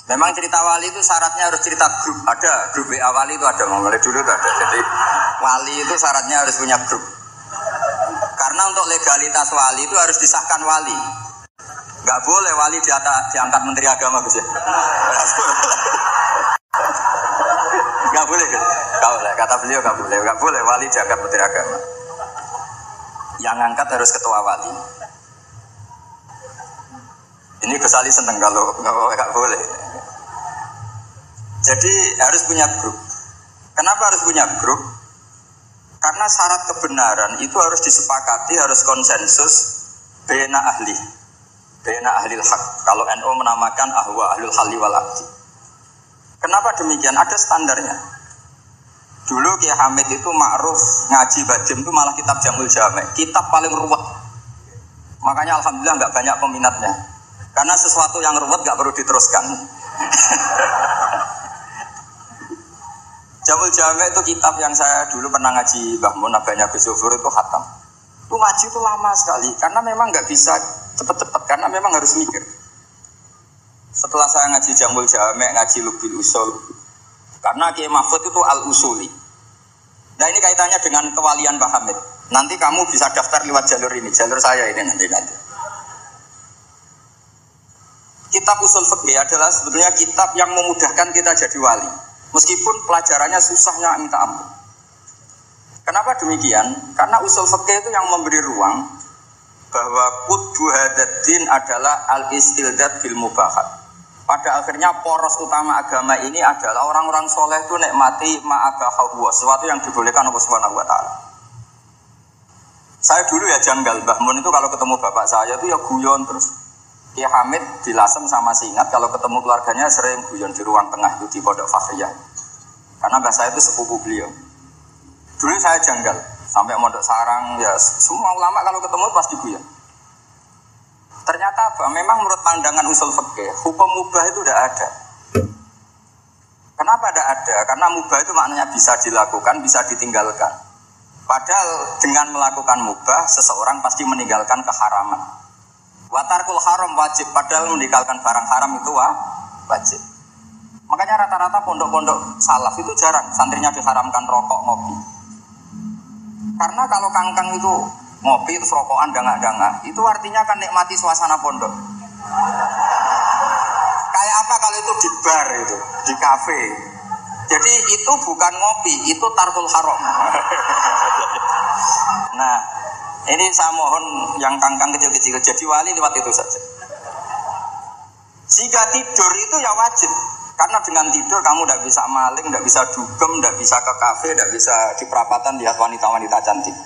Memang cerita wali itu syaratnya harus cerita grup. Ada grup WA wali itu ada, mulai dulu itu ada. Jadi wali itu syaratnya harus punya grup. Karena untuk legalitas wali itu harus disahkan wali. Gak boleh wali diangkat menteri agama Gus ya. Gak boleh. Kata beliau gak boleh wali diangkat menteri agama. Yang angkat harus ketua wali. Ini Gus Ali seneng kalau gak boleh. Jadi harus punya grup. Kenapa harus punya grup? Karena syarat kebenaran itu harus disepakati, harus konsensus bena ahli haq. Kalau NU menamakan ahwa ahlul halli wal aqdi. Kenapa demikian? Ada standarnya. Dulu Kiai Hamid itu ma'ruf ngaji badim itu malah kitab Jamul Jami', kitab paling ruwet. Makanya alhamdulillah nggak banyak peminatnya. Karena sesuatu yang ruwet nggak perlu diteruskan. Jamul Jami' itu kitab yang saya dulu pernah ngaji Mbah Mun, abahnya Gus Zufur itu khatam. Itu ngaji itu lama sekali karena memang nggak bisa cepet-cepet karena memang harus mikir. Setelah saya ngaji Jamul Jami', ngaji Lubil Usul, karena Kiai Mahfud itu al-usuli. Nah ini kaitannya dengan kewalian Pak Hamid. Nanti kamu bisa daftar lewat jalur ini, jalur saya ini nanti. Kitab Usul Fiqih adalah sebetulnya kitab yang memudahkan kita jadi wali. Meskipun pelajarannya susahnya minta ampun. Kenapa demikian? Karena usul fikih itu yang memberi ruang bahwa qutbu hadaddin adalah al-istildad bil mubahat. Pada akhirnya poros utama agama ini adalah orang-orang soleh itu nikmati ma'abahahu, sesuatu yang dibolehkan Allah Subhanahu wa taala. Saya dulu ya janggal, Mbah Mun itu kalau ketemu bapak saya itu ya guyon terus. Kiai Hamid di Lasem sama Singat kalau ketemu keluarganya sering guyon di ruang tengah itu di Pondok Fakhriyah. Karena mbah saya itu sepupu beliau. Dulu saya janggal sampai Mondok Sarang ya semua ulama kalau ketemu pasti guyon. Ternyata apa? Memang menurut pandangan usul fikih hukum mubah itu tidak ada. Kenapa tidak ada? Karena mubah itu maknanya bisa dilakukan, bisa ditinggalkan. Padahal dengan melakukan mubah seseorang pasti meninggalkan keharaman. Watarkul haram wajib, padahal meninggalkan barang haram itu wajib. Makanya rata-rata pondok-pondok salaf itu jarang santrinya diharamkan rokok, ngopi. Karena kalau kangkang itu ngopi terus rokokan dangak-dangak, itu artinya kan nikmati suasana pondok. Kayak apa kalau itu di bar itu, di kafe. Jadi itu bukan ngopi, itu tarkul haram. Nah, ini saya mohon yang kangkang kecil-kecil jadi wali lewat itu saja. Jika tidur itu ya wajib. Karena dengan tidur kamu tidak bisa maling, tidak bisa dugem, tidak bisa ke kafe, tidak bisa di perapatan lihat wanita-wanita cantik.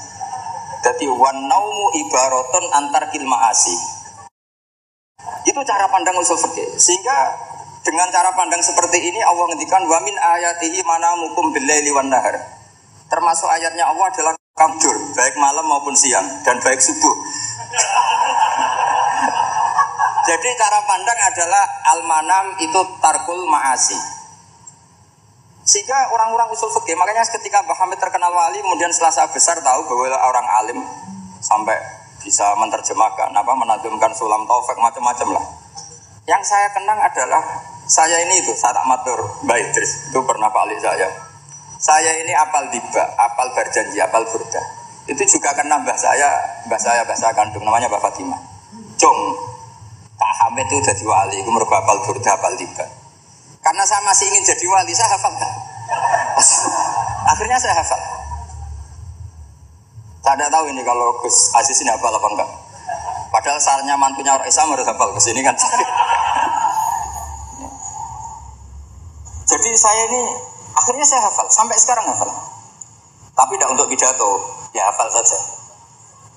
Jadi wan naumu ibaratun antar kilmaasi. Itu cara pandang usul fikih. Sehingga dengan cara pandang seperti ini Allah ngendikan wa min ayatihi manamukum billaili wan nahar. Termasuk ayatnya Allah adalah tidur, baik malam maupun siang dan baik subuh. Jadi cara pandang adalah al-manam itu tarkul ma'asi. Sehingga orang-orang usul fikih, makanya ketika Mbah Hamid terkenal wali, kemudian setelah saya besar tahu bahwa orang alim sampai bisa menerjemahkan, menadumkan sulam taufik macam-macam lah. Yang saya kenang adalah saya ini itu, saya tak matur Mbak Idris, itu pernah Pak Ali saya. Saya ini apal diba, apal berjanji, apal burda. Itu juga karena mbah saya kandung namanya Mbak Fatimah. Jong, Pak Hamid itu jadi wali, itu mergo apal burda, apal diba. Karena saya masih ingin jadi wali, saya hafal kan? Akhirnya saya hafal. Saya tidak tahu ini kalau Gus Aziz ini hafal apa enggak. Padahal sarannya mantunya orang Islam harus hafal ke sini kan. Jadi saya ini akhirnya saya hafal, sampai sekarang hafal. Tapi tidak untuk pidato, ya hafal saja.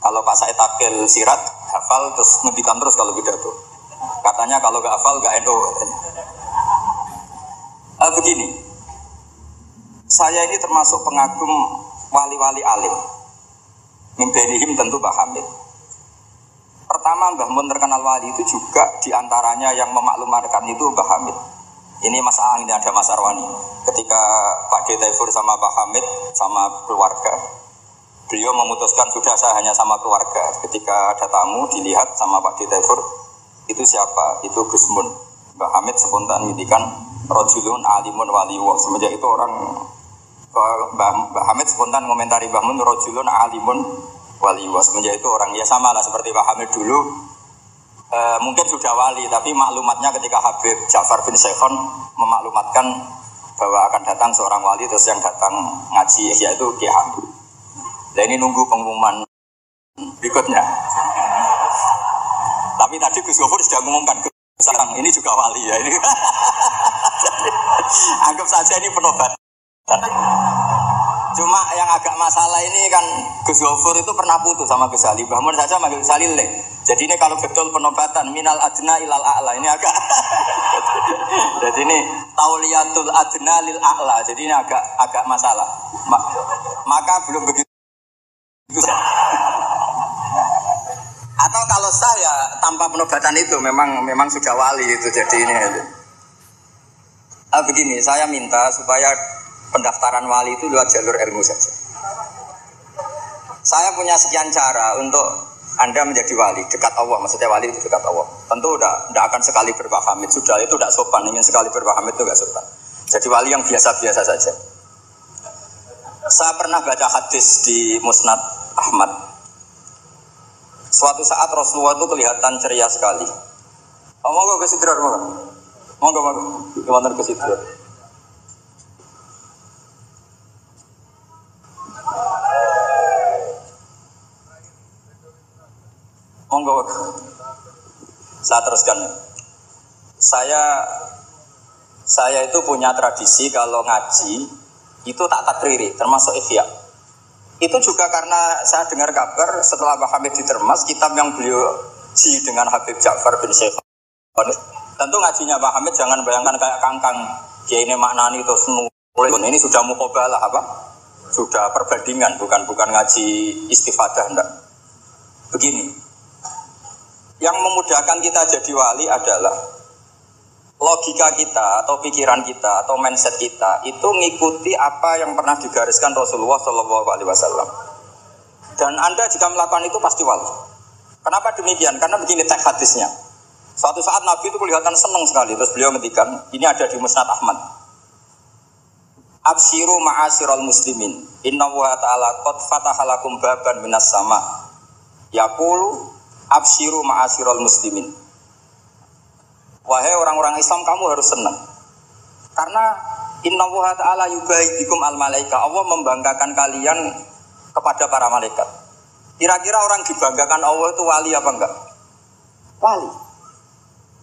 Kalau Pak Said Akil sirat, hafal terus ngendikan terus kalau pidato. Katanya kalau nggak hafal nggak NU katanya. Begini, saya ini termasuk pengagum wali-wali alim. Mimbenihim tentu Mbah Hamid. Pertama Mbah Mun terkenal wali itu juga diantaranya yang memaklumatkan itu Mbah Hamid. Ini masalah ini ada Mas Arwani. Ketika Pak D. Taifur sama Pak Hamid sama keluarga, beliau memutuskan sudah saya hanya sama keluarga. Ketika ada tamu dilihat sama Pak D. Taifur, itu siapa? Itu Gus Mun. Mbah Hamid spontan ngintikan rajulun alimun waliwah. Semenjak itu orang Mbah Hamid spontan komentari Mbah Mun rajulun alimun waliwah. Semenjak itu orang ya sama lah seperti Mbah Hamid dulu mungkin sudah wali, tapi maklumatnya ketika Habib Ja'far bin Syekhon memaklumatkan bahwa akan datang seorang wali, terus yang datang ngaji yaitu Kiai Hamid. Dan ini nunggu pengumuman berikutnya. Tapi tadi Gus Gofur sudah mengumumkan sekarang ini juga wali ya ini. Anggap saja ini penobat. Cuma yang agak masalah ini kan Gus Gofur itu pernah putus sama Gus Ali. Bahmun saja manggil Gus Ali le. Jadi ini kalau betul penobatan minal adna ilal a'la ini agak. Jadi ini tauliyatul adna lil a'la. Jadi ini agak masalah. Maka belum begitu. Atau kalau saya tanpa penobatan itu memang sudah wali itu. Jadi ini. Begini, saya minta supaya pendaftaran wali itu lewat jalur ilmu saja. Saya punya sekian cara untuk Anda menjadi wali, dekat Allah. Maksudnya wali itu dekat Allah. Tentu tidak akan sekali berbah Hamid. Sudah itu tidak sopan. Ingin sekali berbah Hamid itu tidak sopan. Jadi wali yang biasa-biasa saja. Saya pernah baca hadis di Musnad Ahmad. Suatu saat Rasulullah itu kelihatan ceria sekali. Monggo ke situ, monggo kemana ke situ. Monggo, saya teruskan. Saya itu punya tradisi kalau ngaji itu tak takriri, termasuk ihya. Itu juga karena saya dengar kabar setelah Mbah Hamid ditermas, kitab yang beliau ji dengan Habib Ja'far bin Syekh. Tentu ngajinya Mbah Hamid jangan bayangkan kayak kangkang. Ya ini maknani terus nulis. Ini sudah muqabalah apa? Sudah perbandingan, bukan ngaji istifadah enggak. Begini. Yang memudahkan kita jadi wali adalah logika kita atau pikiran kita atau mindset kita itu ngikuti apa yang pernah digariskan Rasulullah SAW. Dan Anda jika melakukan itu pasti wali. Kenapa demikian? Karena begini teks hadisnya. Suatu saat Nabi itu kelihatan senang sekali. Terus beliau ngendikan, ini ada di Musnad Ahmad. Absyiru ma'asyiral muslimin. Innallaha ta'ala qad fataha lakum baban minas sama. Yaqulu absyiru ma'asyiral muslimin. Wahai orang-orang Islam, kamu harus senang. Karena innallaha ta'ala yubahi bikum al-malaika. Allah membanggakan kalian kepada para malaikat. Kira-kira orang dibanggakan Allah itu wali apa enggak? Wali.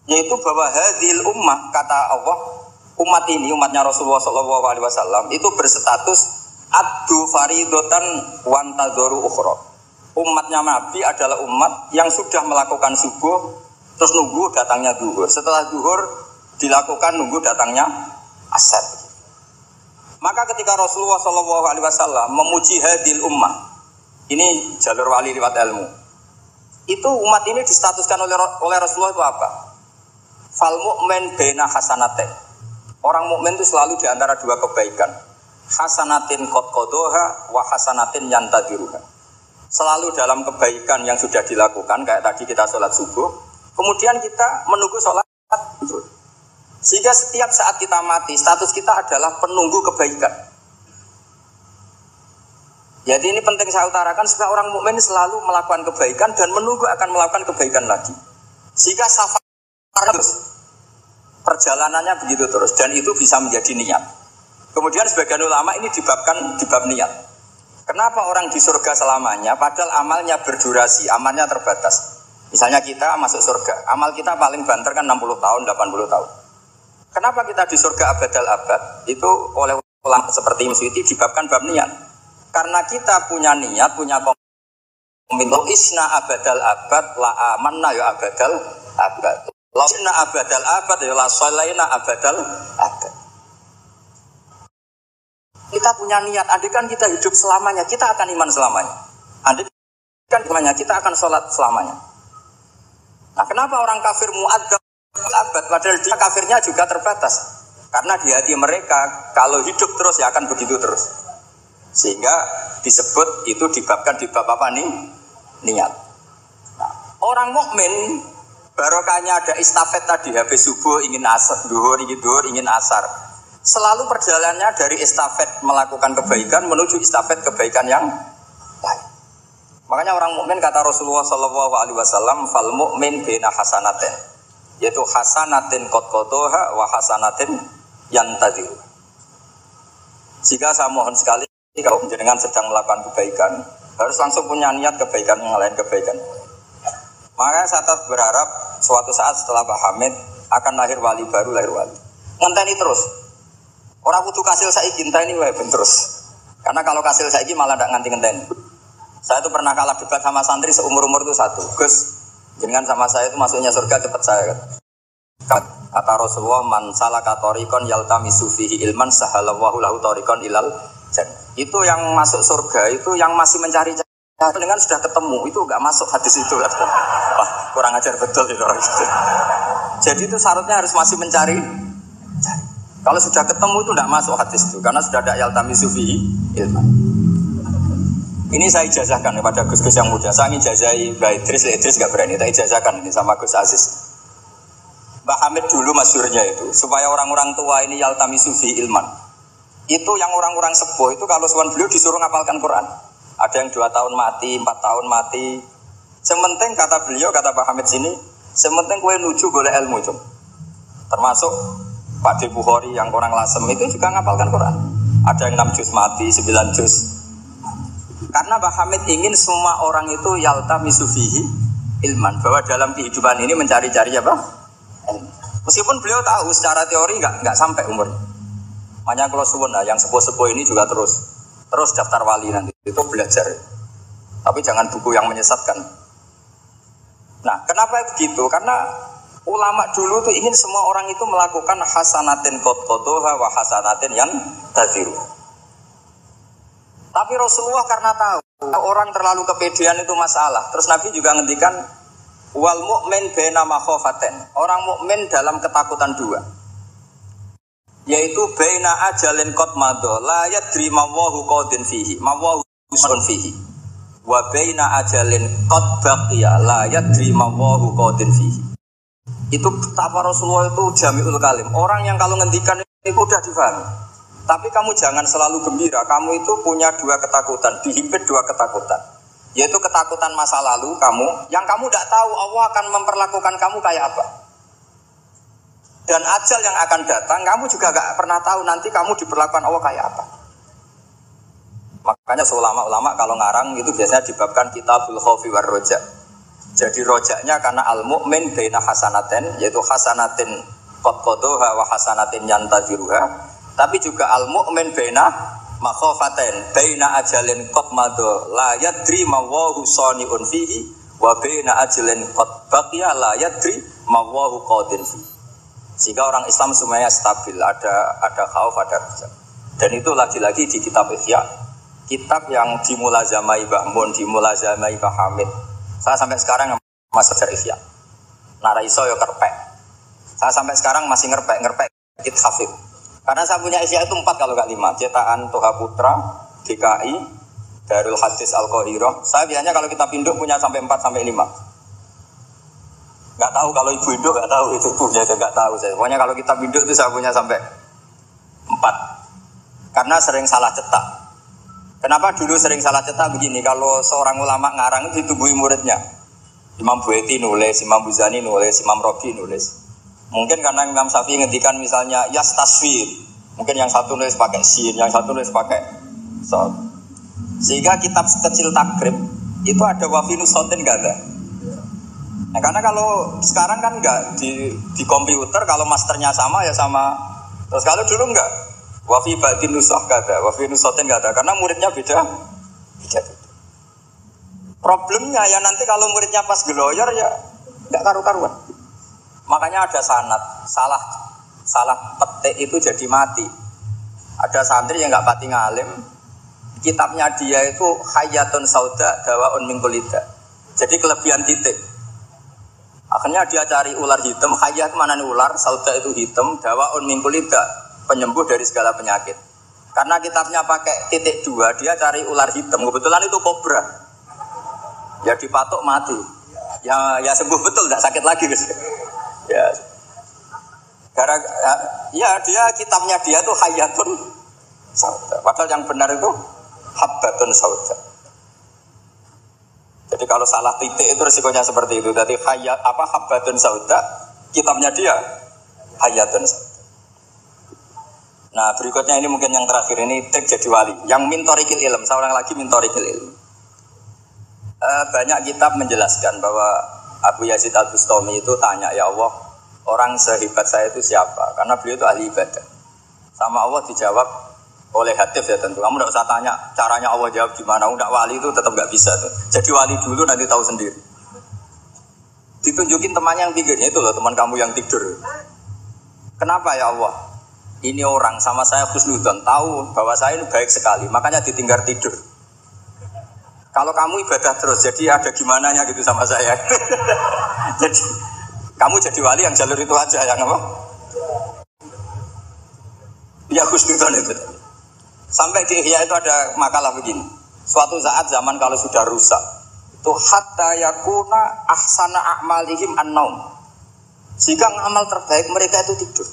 Yaitu bahwa hadhil ummah, kata Allah, umat ini, umatnya Rasulullah SAW itu berstatus addu faridotan wantadzoru ukhra. Umatnya Nabi adalah umat yang sudah melakukan subuh, terus nunggu datangnya zuhur. Setelah zuhur dilakukan nunggu datangnya asar. Maka ketika Rasulullah SAW memuji hadil ummah, ini jalur wali lewat ilmu, itu umat ini distatuskan oleh Rasulullah itu apa? Fal mu'min baina hasanatin. Orang mukmin itu selalu di antara dua kebaikan. Hasanatin qad qadaha wa hasanatin yantadiruha. Selalu dalam kebaikan yang sudah dilakukan, kayak tadi kita sholat subuh, kemudian kita menunggu sholat zuhur. Sehingga setiap saat kita mati, status kita adalah penunggu kebaikan. Jadi ini penting saya utarakan supaya orang mukmin selalu melakukan kebaikan dan menunggu akan melakukan kebaikan lagi. Sehingga safar terus, perjalanannya begitu terus, dan itu bisa menjadi niat. Kemudian sebagian ulama ini dibabkan di bab niat. Kenapa orang di surga selamanya padahal amalnya berdurasi, amalnya terbatas. Misalnya kita masuk surga, amal kita paling banter kan 60 tahun, 80 tahun. Kenapa kita di surga abadal abad? Itu oleh ulama seperti Musyiti dibabkan bab niat. Karena kita punya niat, punya komitmen isna abadal abad la amanna ya abadal abad. La isna abadal abad ya la shalaina abadal abad. Kita punya niat, andai kan kita hidup selamanya, kita akan iman selamanya. Andai kan selamanya, kita akan sholat selamanya. Nah, kenapa orang kafir mu'adzab abad, padahal dia kafirnya juga terbatas? Karena di hati mereka, kalau hidup terus ya akan begitu terus. Sehingga disebut, itu dibabkan di bab apa nih? Niat. Nah, orang mukmin Barokahnya ada estafet tadi, habis subuh ingin asar, duhur ingin asar. Selalu perjalanannya dari estafet melakukan kebaikan menuju estafet kebaikan yang lain. Makanya orang mukmin kata Rasulullah SAW, fal mukmin bina hasanatin, yaitu hasanatin qad qadaha wa hasanatin yantadiru. Jika saya mohon sekali, kalau jenengan sedang melakukan kebaikan, harus langsung punya niat kebaikan yang lain kebaikan. Makanya saya tetap berharap suatu saat setelah Pak Hamid akan lahir wali baru, lahir wali. Ngenteni terus. Orang butuh kasil saiki ngenteni wae ben terus. Karena kalau kasil saiki malah ndak nganti ngenteni. Saya itu pernah kalah debat sama santri seumur-umur itu satu. Gus, jenengan sama saya itu masuknya surga cepat saya kan. Kata Rasulullah, man salaka tariqan yaltamisu fihi ilman sahalallahu lahu tariqan ilal jannah. Itu yang masuk surga itu yang masih mencari dengan sudah ketemu itu enggak masuk hadis itu. Wah, kurang ajar betul itu orang itu. Jadi itu syaratnya harus masih mencari. Kalau sudah ketemu itu enggak masuk hadis itu karena sudah ada yaltamisu fihi ilman. Ini saya ijazahkan kepada Gus-Gus yang muda. Saya ijazahi Mbak Idris enggak berani. Saya ijazahkan ini sama Gus Aziz. Mbak Hamid dulu masyhurnya itu supaya orang-orang tua ini yaltamisu fihi ilman. Itu yang orang-orang sepuh itu kalau sowan beliau disuruh ngapalkan Quran. Ada yang 2 tahun mati, 4 tahun mati. Sementing kata beliau, kata Pak Hamid sini, sementing kowe nuju golek ilmu itu. Termasuk Pak De Bukhari yang orang Lasem itu juga ngapalkan Quran. Ada yang 6 juz mati, 9 juz. Karena Pak Hamid ingin semua orang itu yaltamisu fihi ilman, bahwa dalam kehidupan ini mencari-cari apa? Ilmu. Meskipun beliau tahu secara teori enggak sampai umurnya. Makanya kalau suwun yang sepuh-sepuh ini juga terus daftar wali nanti itu belajar. Tapi jangan buku yang menyesatkan. Nah, kenapa begitu? Karena ulama dulu tuh ingin semua orang itu melakukan hasanatin qad qadaha wa hasanatin yang tadiru. Tapi Rasulullah karena tahu orang terlalu kepedean itu masalah. Terus Nabi juga ngendikan wal mu'min baina makhafatin. Orang mukmin dalam ketakutan dua. Yaitu baina ajalin qad madha la yadri ma wahu qadin fihi ma wahu sun fihi wa baina ajalin qad baqiya la yadri ma wahu qadin fihi. Itu betapa Rasulullah itu jami'ul kalim. Orang yang kalau ngendikan itu udah difahami. Tapi kamu jangan selalu gembira. Kamu itu punya 2 ketakutan, dihimpit 2 ketakutan. Yaitu ketakutan masa lalu kamu yang kamu tidak tahu Allah akan memperlakukan kamu kayak apa. Dan ajal yang akan datang, kamu juga gak pernah tahu nanti kamu diperlakukan Allah kayak apa. Makanya ulama-ulama kalau ngarang itu biasanya dibabkan kitabul khaufi war roja. Jadi rojaknya karena al-mu'min baina hasanatin, yaitu hasanatin qad qadaha wa hasanatin yantadiruha. Tapi juga al-mu'min baina makhafatin, baina ajalin qad madha la yadri ma wahu sani'un fihi wa baina ajalin qad baqiya la yadri ma wahu qadin fihi. Sehingga orang Islam semuanya stabil, ada khauf, ada roja. Dan itu lagi-lagi di kitab Ihya, kitab yang dimulazamai Mbah Mun, dimulazamai Pak Hamid. Saya sampai sekarang masih belajar Ihya. Nara iso yo kerpek. Saya sampai sekarang masih ngerpek kitab hafid. Karena saya punya Ihya itu 4 kalau enggak 5. Cetakan Toha Putra, DKI, Darul Hadis Al-Qahirah. Saya biasanya kalau kita pinduk punya sampai 4 sampai 5. Enggak tahu kalau ibu induk enggak tahu itu punya saya enggak tahu saya. Pokoknya kalau kita induk itu saya punya sampai 4. Karena sering salah cetak. Kenapa dulu sering salah cetak begini? Kalau seorang ulama ngarang itu ditungguin muridnya. Imam Bueti nulis, Imam Buzani nulis, Imam Robi nulis. Mungkin karena Imam Syafi'i ngendikan misalnya yas tasfir. Mungkin yang satu nulis pakai sin, yang satu nulis pakai sod. Sehingga kitab kecil takrib itu ada wafinus sotin enggak ada. Nah, karena kalau sekarang kan enggak di komputer kalau masternya sama ya sama. Terus kalau dulu enggak. Wafi batin nusah enggak ada, wafi nusatin enggak ada karena muridnya beda. Problemnya ya nanti kalau muridnya pas geloyor ya enggak karu-karuan. Makanya ada sanad, salah petik itu jadi mati. Ada santri yang enggak pati ngalim, kitabnya dia itu Hayatun Sauda Dawaun min Kulida. Jadi kelebihan titik. Akhirnya dia cari ular hitam, hayat mana nih ular, sauda itu hitam, dawaun min kulida, penyembuh dari segala penyakit. Karena kitabnya pakai titik 2, dia cari ular hitam, kebetulan itu kobra. Ya dipatok mati. Ya sembuh betul, tidak sakit lagi guys. Ya. Ya dia kitabnya dia tuh hayatun sauda. Padahal yang benar itu habbatun sauda. Jadi kalau salah titik itu resikonya seperti itu. Jadi habbatun sauda, kitabnya dia hayatun sauda. Nah berikutnya ini mungkin yang terakhir ini trik jadi wali. Yang mintorikil ilm, seorang lagi mintorikil ilm. Banyak kitab menjelaskan bahwa Abu Yazid Al-Bustami itu tanya, ya Allah, orang sehebat saya itu siapa? Karena beliau itu ahli ibadah. Sama Allah dijawab oleh Hatif ya tentu. Kamu tidak usah tanya caranya Allah jawab gimana. Udah wali itu tetap nggak bisa tuh. Jadi wali dulu nanti tahu sendiri. Ditunjukin temannya yang pinggirnya itu loh, teman kamu yang tidur. Kenapa ya Allah? Ini orang sama saya husnudon, tahu bahwa saya ini baik sekali, makanya ditinggal tidur. Kalau kamu ibadah terus, jadi ada gimananya gitu sama saya. Jadi kamu jadi wali yang jalur itu aja, yang apa? Ya husnudon itu. Sampai di Ihya itu ada makalah begini. Suatu saat zaman kalau sudah rusak, itu hatta yakuna ahsana a'malihim an-naum. Jika amal terbaik mereka itu tidur.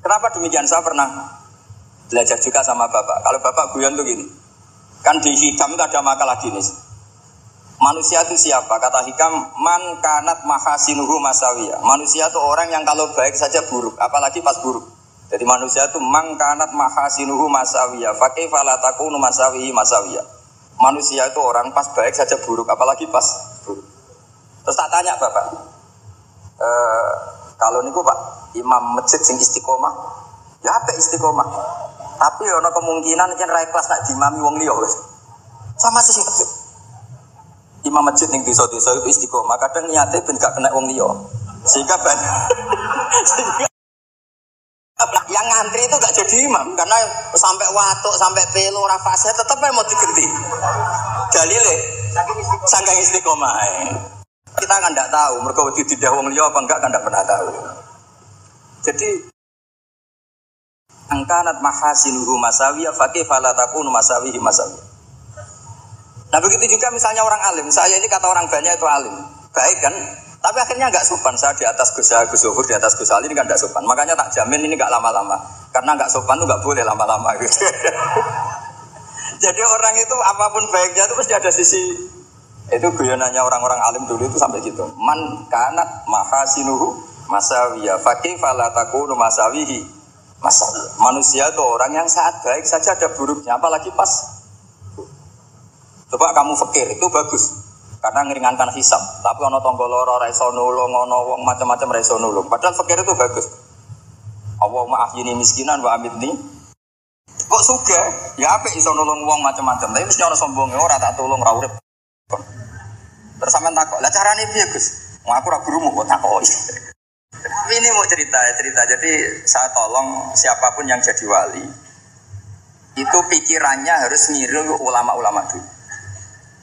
Kenapa demikian? Saya pernah belajar juga sama bapak. Kalau bapak guyon tuh gini. Kan di Hikam itu ada makalah gini. Manusia itu siapa? Kata Hikam, man kanat mahasinuhu masawiyah. Manusia itu orang yang kalau baik saja buruk, apalagi pas buruk. Jadi manusia itu man kanat mahasinuhu masawiyah. Fakaifa la takunu masawihi masawiyah. Manusia itu orang pas baik saja buruk, apalagi pas buruk. Terus tak tanya bapak, kalau niku Pak, imam masjid sing istiqomah, ya apa istiqomah? Tapi ada kemungkinan kan rai kelas nak dimami wong liya wis. Sama sih. Imam masjid ning desa-desa itu istiqomah, kadang niate ben gak kena wong liya. Sehingga banyak yang ngantri itu gak jadi imam karena sampai watuk, sampai pelo, ora fase tetep mau diganti. Dalile saking istiqomah. Kita kan ndak tahu mergo dididah wong liya apa enggak kan ndak pernah tahu. Jadi angkanat mahasinuhu masawiyah fakaifa la takunu masawihi masawiyah. Nah begitu juga misalnya orang alim. Saya ini kata orang banyak itu alim, baik kan? Tapi akhirnya nggak sopan. Saya di atas Gus Zuhur, di atas Gus Ali ini kan nggak sopan. Makanya tak jamin ini nggak lama-lama. Karena nggak sopan itu nggak boleh lama-lama gitu. Jadi orang itu apapun baiknya itu pasti ada sisi. Itu guyonannya orang-orang alim dulu itu sampai gitu. Man kanat mahasinuhu masawiyah fakaifa la takunu masawihi. Manusia itu orang yang saat baik saja ada buruknya, apalagi pas. Coba kamu fikir itu bagus karena ngeringankan hisab. Tapi ono tangga lara ra iso nulung, ono wong macam-macam ra iso nulung. Padahal fikir itu bagus. Allahumma ahyini miskinan wa amitni. Kok sugih? Ya apik iso nulung wong macam-macam. Tapi mesti ono sombonge ora tak tulung ra urip. Terus sampean takok, "Lah carane piye, Gus?" Wong aku ora gurumu kok takoki. Ini mau cerita. Jadi saya tolong siapapun yang jadi wali itu pikirannya harus niru ulama-ulama dulu.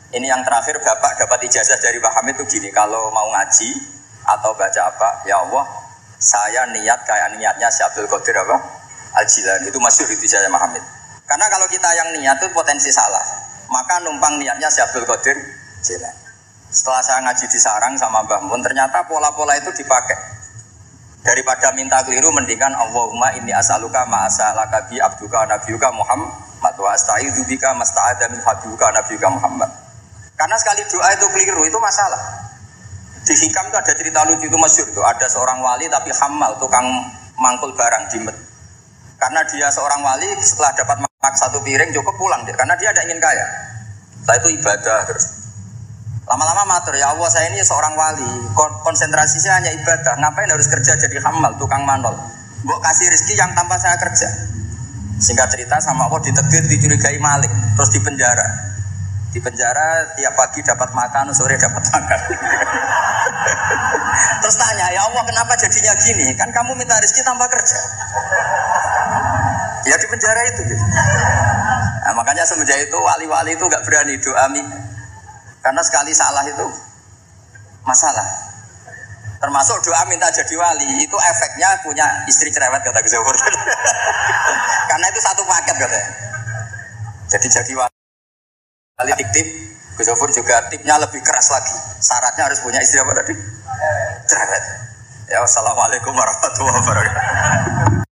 Ini yang terakhir bapak dapat ijazah dari Pak Hamid itu gini, kalau mau ngaji atau baca apa, ya Allah saya niat kayak niatnya Syekh Abdul Qadir apa? Al-Jilani, itu masyhur itu ijazah Pak Hamid. Karena kalau kita yang niat itu potensi salah, maka numpang niatnya Syekh Abdul Qadir Jilani. Setelah saya ngaji di sarang sama Mbah Mun, ternyata pola-pola itu dipakai. Daripada minta keliru, mendingan Allahumma inni as'aluka ma'as'alaka bi abduka nabiyuka Muhammad wa asta'idzu bika masta'adza min habibuka nabiyuka Muhammad. Karena sekali doa itu keliru, itu masalah. Di Hikam itu ada cerita lucu itu masyhur itu. Ada seorang wali tapi hamal, tukang mangkul barang jimet. Karena dia seorang wali, setelah dapat makan satu piring cukup pulang dia. Karena dia tidak ingin kaya. Setelah itu ibadah terus. Lama-lama matur, ya Allah saya ini seorang wali, konsentrasi saya hanya ibadah, ngapain harus kerja jadi hamal, tukang mandol. Mbok kasih rezeki yang tanpa saya kerja. Singkat cerita sama Allah ditegur, dicurigai maling, terus dipenjara. Dipenjara tiap pagi dapat makan, sore dapat makan. Terus tanya, ya Allah kenapa jadinya gini? Kan kamu minta rezeki tanpa kerja. Ya di penjara itu gitu. Nah, makanya semenjak itu wali-wali itu gak berani doa karena sekali salah itu masalah. Termasuk doa minta jadi wali itu efeknya punya istri cerewet kata Gus Zuhur. Karena itu satu paket katanya. Jadi wali fiktif Gus Sofur juga tipnya lebih keras lagi. Syaratnya harus punya istri apa tadi? Cerewet. Ya, wassalamualaikum warahmatullahi wabarakatuh.